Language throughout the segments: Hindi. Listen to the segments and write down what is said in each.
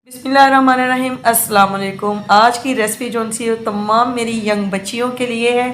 बिस्मिल्लाहिर्रहमानिर्रहीम अस्सलाम वालेकुम। आज की रेसिपी जो सी तमाम मेरी यंग बच्चियों के लिए है,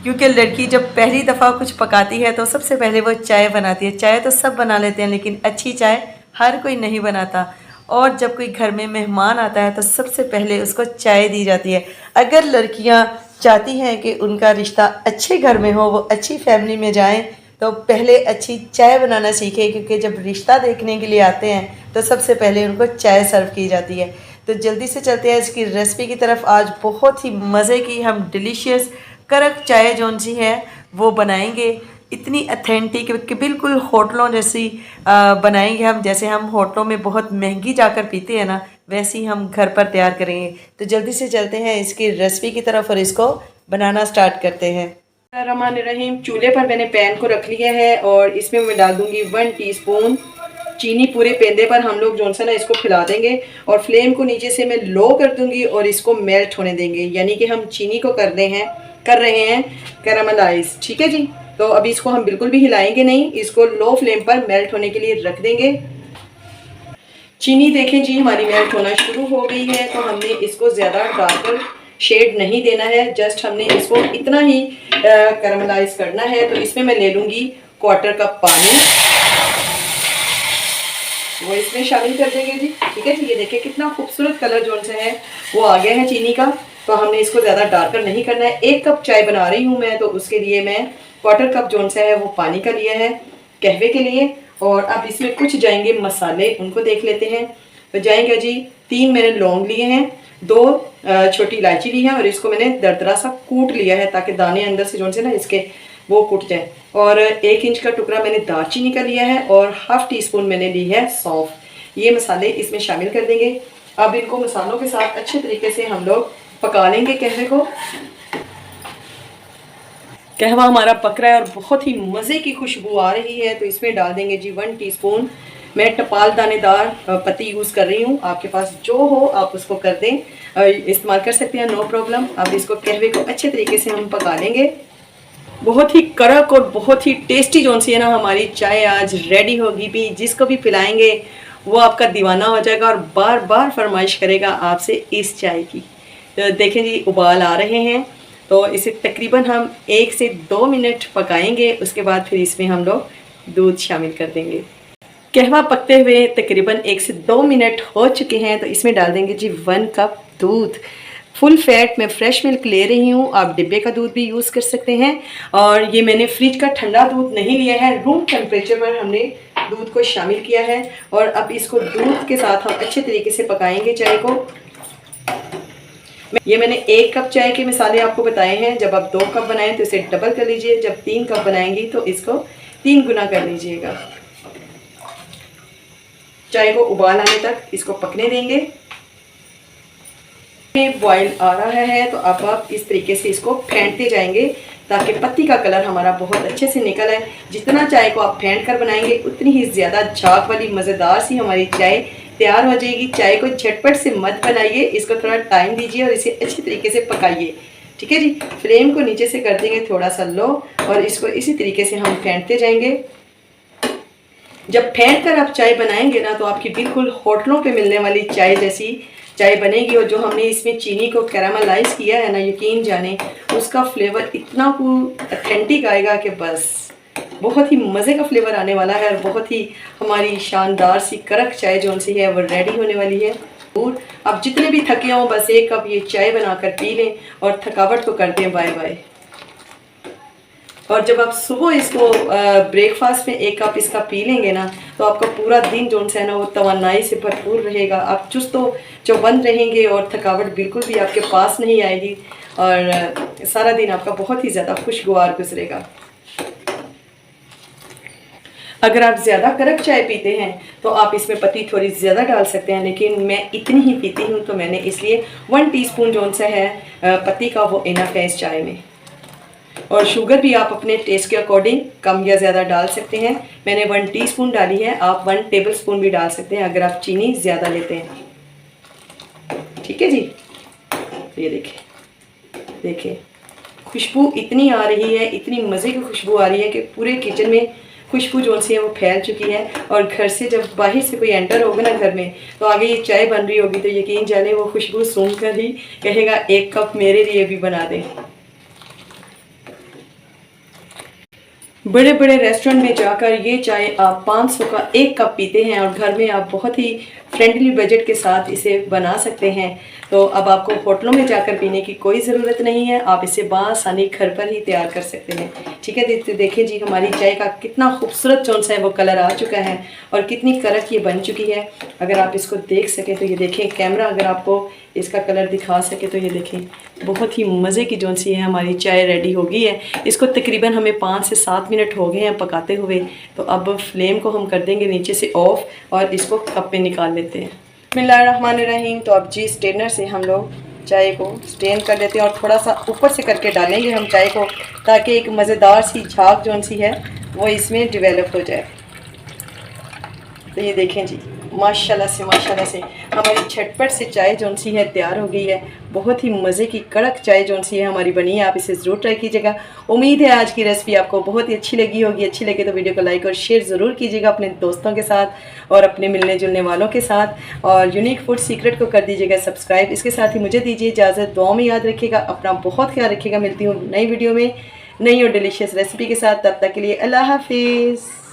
क्योंकि लड़की जब पहली दफ़ा कुछ पकाती है तो सबसे पहले वो चाय बनाती है। चाय तो सब बना लेते हैं, लेकिन अच्छी चाय हर कोई नहीं बनाता। और जब कोई घर में मेहमान आता है तो सबसे पहले उसको चाय दी जाती है। अगर लड़कियां चाहती हैं कि उनका रिश्ता अच्छे घर में हो, वो अच्छी फैमिली में जाएं, तो पहले अच्छी चाय बनाना सीखें, क्योंकि जब रिश्ता देखने के लिए आते हैं तो सबसे पहले उनको चाय सर्व की जाती है। तो जल्दी से चलते हैं इसकी रेसिपी की तरफ। आज बहुत ही मज़े की हम डिलीशियस कड़क चाय जौन सी है वो बनाएंगे। इतनी अथेंटिक कि बिल्कुल होटलों जैसी बनाएंगे हम। जैसे हम होटलों में बहुत महंगी जाकर पीते हैं ना, वैसी हम घर पर तैयार करेंगे। तो जल्दी से चलते हैं इसकी रेसिपी की तरफ और इसको बनाना स्टार्ट करते हैं। रहीम चूल्हे पर मैंने पैन को रख लिया है और इसमें मैं डाल दूंगी 1 टीस्पून चीनी। पूरे पेंदे पर हम लोग जो है ना इसको फैला देंगे और फ्लेम को नीचे से मैं लो कर दूंगी और इसको मेल्ट होने देंगे, यानी कि हम चीनी को कर रहे हैं कैरामलाइज। ठीक है जी। तो अभी इसको हम बिल्कुल भी हिलाएंगे नहीं, इसको लो फ्लेम पर मेल्ट होने के लिए रख देंगे। चीनी देखें जी हमारी मेल्ट होना शुरू हो गई है। तो हमने इसको ज़्यादा डार्कर शेड नहीं देना है, जस्ट हमने इसको इतना ही कैरामलाइज करना है। तो इसमें मैं ले लूँगी 1/4 कप पानी, वो इसमें शामिल कर देंगे जी। ठीक है जी। ये देखिए कितना खूबसूरत कलर जो से है वो आ गया है चीनी का। तो हमने इसको ज़्यादा डार्कर नहीं करना है। 1 कप चाय बना रही हूँ मैं, तो उसके लिए मैं 1/4 कप जो सा है वो पानी का लिया है कहवे के लिए। और अब इसमें कुछ जाएंगे मसाले, उनको देख लेते हैं। तो जाएंगे जी 3 मैंने लौंग लिए हैं, 2 छोटी इलायची ली है और इसको मैंने दरदरा सा कूट लिया है ताकि दाने अंदर से जो से ना इसके वो कूट जाए। और 1 इंच का टुकड़ा मैंने दालचीनी का लिया है और 1/2 टीस्पून मैंने ली है सौंफ। ये मसाले इसमें शामिल कर देंगे। अब इनको मसालों के साथ अच्छे तरीके से हम लोग पका लेंगे कहवे को। कहवा हमारा पक रहा है और बहुत ही मज़े की खुशबू आ रही है। तो इसमें डाल देंगे जी 1 टीस्पून। मैं टपाल दानेदार पत्ती यूज़ कर रही हूँ, आपके पास जो हो आप उसको कर दें, इस्तेमाल कर सकते हैं, नो प्रॉब्लम। अब इसको कहवे को अच्छे तरीके से हम पका लेंगे। बहुत ही कड़क और बहुत ही टेस्टी जो सी है ना हमारी चाय आज रेडी होगी भी। जिसको भी पिलाएंगे वो आपका दीवाना हो जाएगा और बार बार फरमाइश करेगा आपसे इस चाय की। तो देखें जी उबाल आ रहे हैं, तो इसे तकरीबन हम 1 से 2 मिनट पकाएंगे। उसके बाद फिर इसमें हम लोग दूध शामिल कर देंगे। कहवा पकते हुए तकरीबन 1 से 2 मिनट हो चुके हैं। तो इसमें डाल देंगे जी 1 कप दूध। फुल फैट मैं फ्रेश मिल्क ले रही हूँ, आप डिब्बे का दूध भी यूज़ कर सकते हैं। और ये मैंने फ्रिज का ठंडा दूध नहीं लिया है, रूम टेम्परेचर पर हमने दूध को शामिल किया है। और अब इसको दूध के साथ हम अच्छे तरीके से पकाएंगे चाय को। ये मैंने 1 कप चाय के मसाले आपको बताए हैं। जब आप 2 कप बनाएं तो इसे डबल कर लीजिए, जब 3 कप बनाएंगी तो इसको 3 गुना कर लीजिएगा। चाय को उबाल आने तक इसको पकने देंगे। बॉयल आ रहा है तो अब आप इस तरीके से इसको फेंटते जाएंगे ताकि पत्ती का कलर हमारा बहुत अच्छे से निकल आए। जितना चाय को आप फेंट कर बनाएंगे उतनी ही ज़्यादा झाग वाली मज़ेदार सी हमारी चाय तैयार हो जाएगी। चाय को झटपट से मत बनाइए, इसको थोड़ा टाइम दीजिए और इसे अच्छी तरीके से पकाइए। ठीक है जी। फ्लेम को नीचे से कर देंगे थोड़ा सा लो और इसको इसी तरीके से हम फेंटते जाएंगे। जब फेंट कर आप चाय बनाएंगे ना तो आपकी बिल्कुल होटलों पे मिलने वाली चाय जैसी चाय बनेगी। और जो हमने इसमें चीनी को कैरामलाइज किया है ना, यकीन जाने उसका फ्लेवर इतना ऑथेंटिक आएगा कि बस बहुत ही मज़े का फ्लेवर आने वाला है। और बहुत ही हमारी शानदार सी कड़क चाय जो सी है वो रेडी होने वाली है। और अब जितने भी थके हों बस 1 कप ये चाय बनाकर पी लें और थकावट को कर दें बाय बाय। और जब आप सुबह इसको ब्रेकफास्ट में 1 कप इसका पी लेंगे ना तो आपका पूरा दिन जो है ना वो तवानाई से भरपूर रहेगा। आप चुस्त चौबंद रहेंगे और थकावट बिल्कुल भी आपके पास नहीं आएगी और सारा दिन आपका बहुत ही ज़्यादा खुशगवार गुजरेगा। अगर आप ज़्यादा कड़क चाय पीते हैं तो आप इसमें पत्ती थोड़ी ज़्यादा डाल सकते हैं, लेकिन मैं इतनी ही पीती हूँ तो मैंने इसलिए 1 टीस्पून जो सा है पत्ती का वो इनफ है इस चाय में। और शुगर भी आप अपने टेस्ट के अकॉर्डिंग कम या ज़्यादा डाल सकते हैं। मैंने 1 टीस्पून डाली है, आप 1 टेबलस्पून भी डाल सकते हैं अगर आप चीनी ज़्यादा लेते हैं। ठीक है जी। तो ये देखिए खुशबू इतनी आ रही है, इतनी मज़े की खुशबू आ रही है कि पूरे किचन में खुशबू जो सी है वो फैल चुकी है। और घर से जब बाहर से कोई एंटर होगा ना घर में, तो आगे ये चाय बन रही होगी तो यकीन जाने वो खुशबू सूंघकर ही कहेगा एक कप मेरे लिए भी बना दें। बड़े बड़े रेस्टोरेंट में जाकर ये चाय आप 500 का एक कप पीते हैं और घर में आप बहुत ही फ्रेंडली बजट के साथ इसे बना सकते हैं। तो अब आपको होटलों में जाकर पीने की कोई ज़रूरत नहीं है, आप इसे बआसानी घर पर ही तैयार कर सकते हैं। ठीक है, देखिए जी हमारी चाय का कितना खूबसूरत जो सा है वो कलर आ चुका है और कितनी कड़क ये बन चुकी है। अगर आप इसको देख सकें तो ये देखें, कैमरा अगर आपको इसका कलर दिखा सके तो ये देखें, बहुत ही मज़े की जो सी है हमारी चाय रेडी हो गई है। इसको तकरीबन हमें 5 से 7 मिनट हो गए हैं पकाते हुए। तो अब फ्लेम को हम कर देंगे नीचे से ऑफ और इसको कप में निकाल लेते हैं। बिस्मिल्लाहिर्रहमानिर्रहीम। तो अब जी स्ट्रेनर से हम लोग चाय को स्ट्रेन कर लेते हैं और थोड़ा सा ऊपर से करके डालेंगे हम चाय को, ताकि एक मज़ेदार सी झाग जो सी है वो इसमें डिवेलप हो जाए। तो ये देखें जी, माशाल्लाह से हमारी झटपट से चाय जो सी है तैयार हो गई है। बहुत ही मज़े की कड़क चाय जो सी है हमारी बनी है। आप इसे ज़रूर ट्राई कीजिएगा। उम्मीद है आज की रेसिपी आपको बहुत ही अच्छी लगी होगी। अच्छी लगे तो वीडियो को लाइक और शेयर ज़रूर कीजिएगा अपने दोस्तों के साथ और अपने मिलने जुलने वालों के साथ। और यूनिक फूड सीक्रेट को कर दीजिएगा सब्सक्राइब। इसके साथ ही मुझे दीजिए इजाज़त। दुआ में याद रखिएगा, अपना बहुत ख्याल रखिएगा। मिलती हूँ नई वीडियो में नई और डिलीशियस रेसिपी के साथ। तब तक के लिए अल्लाह हाफिज़।